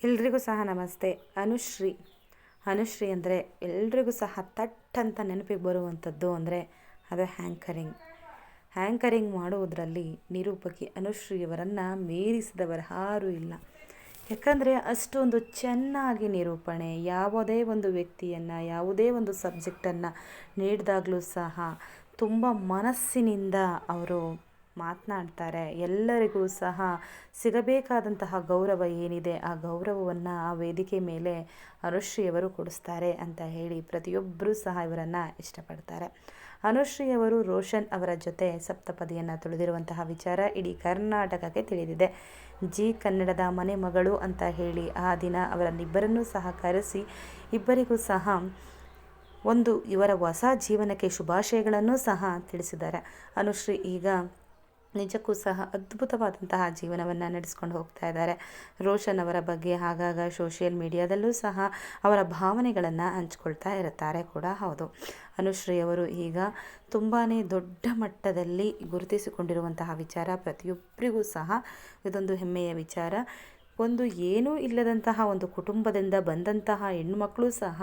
ಎಲ್ರಿಗೂ ಸಹ ನಮಸ್ತೆ. ಅನುಶ್ರೀ ಅಂದರೆ ಎಲ್ರಿಗೂ ಸಹ ತಟ್ ಅಂತ ನೆನಪಿಗೆ ಬರುವಂಥದ್ದು ಅಂದರೆ ಅದು ಹ್ಯಾಂಕರಿಂಗ್ ಮಾಡುವುದರಲ್ಲಿ ನಿರೂಪಕಿ ಅನುಶ್ರೀಯವರನ್ನು ಮೀರಿಸಿದವರು ಯಾರೂ ಇಲ್ಲ. ಯಾಕಂದರೆ ಅಷ್ಟೊಂದು ಚೆನ್ನಾಗಿ ನಿರೂಪಣೆ, ಯಾವುದೇ ಒಂದು ವ್ಯಕ್ತಿಯನ್ನು, ಯಾವುದೇ ಒಂದು ಸಬ್ಜೆಕ್ಟನ್ನು ನೀಡಿದಾಗಲೂ ಸಹ ತುಂಬ ಮನಸ್ಸಿನಿಂದ ಅವರು ಮಾತನಾಡ್ತಾರೆ. ಎಲ್ಲರಿಗೂ ಸಹ ಸಿಗಬೇಕಾದಂತಹ ಗೌರವ ಏನಿದೆ ಆ ಗೌರವವನ್ನು ಆ ವೇದಿಕೆ ಮೇಲೆ ಅನುಶ್ರೀಯವರು ಕೊಡಿಸ್ತಾರೆ ಅಂತ ಹೇಳಿ ಪ್ರತಿಯೊಬ್ಬರೂ ಸಹ ಇವರನ್ನು ಇಷ್ಟಪಡ್ತಾರೆ. ಅನುಶ್ರೀಯವರು ರೋಷನ್ ಅವರ ಜೊತೆ ಸಪ್ತಪದಿಯನ್ನು ತುಳಿದಿರುವಂತಹ ವಿಚಾರ ಇಡೀ ಕರ್ನಾಟಕಕ್ಕೆ ತಿಳಿದಿದೆ. ಜಿ ಕನ್ನಡದ ಮನೆ ಮಗಳು ಅಂತ ಹೇಳಿ ಆ ದಿನ ಅವರನ್ನಿಬ್ಬರನ್ನೂ ಸಹ ಕರೆಸಿ ಇಬ್ಬರಿಗೂ ಸಹ ಇವರ ಹೊಸ ಜೀವನಕ್ಕೆ ಶುಭಾಶಯಗಳನ್ನು ಸಹ ತಿಳಿಸಿದ್ದಾರೆ. ಅನುಶ್ರೀ ಈಗ ನಿಜಕ್ಕೂ ಸಹ ಅದ್ಭುತವಾದಂತಹ ಜೀವನವನ್ನು ನಡೆಸ್ಕೊಂಡು ಹೋಗ್ತಾ ಇದ್ದಾರೆ. ರೋಷನ್ ಅವರ ಬಗ್ಗೆ ಆಗಾಗ ಸೋಷಿಯಲ್ ಮೀಡಿಯಾದಲ್ಲೂ ಸಹ ಅವರ ಭಾವನೆಗಳನ್ನು ಹಂಚ್ಕೊಳ್ತಾ ಇರುತ್ತಾರೆ ಕೂಡ ಹೌದು. ಅನುಶ್ರೀ ಅವರು ಈಗ ತುಂಬಾ ದೊಡ್ಡ ಮಟ್ಟದಲ್ಲಿ ಗುರುತಿಸಿಕೊಂಡಿರುವಂತಹ ವಿಚಾರ ಪ್ರತಿಯೊಬ್ಬರಿಗೂ ಸಹ ಇದೊಂದು ಹೆಮ್ಮೆಯ ವಿಚಾರ. ಏನೂ ಇಲ್ಲದಂತಹ ಒಂದು ಕುಟುಂಬದಿಂದ ಬಂದಂತಹ ಹೆಣ್ಣುಮಕ್ಕಳು ಸಹ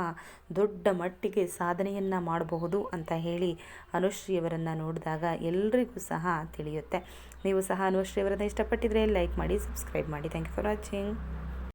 ದೊಡ್ಡ ಮಟ್ಟಿಗೆ ಸಾಧನೆಯನ್ನು ಮಾಡಬಹುದು ಅಂತ ಹೇಳಿ ಅನುಶ್ರೀಯವರನ್ನು ನೋಡಿದಾಗ ಎಲ್ರಿಗೂ ಸಹ ತಿಳಿಯುತ್ತೆ. ನೀವು ಸಹ ಅನುಶ್ರೀಯವರನ್ನು ಇಷ್ಟಪಟ್ಟಿದ್ರೆ ಲೈಕ್ ಮಾಡಿ, ಸಬ್ಸ್ಕ್ರೈಬ್ ಮಾಡಿ. Thank you for watching.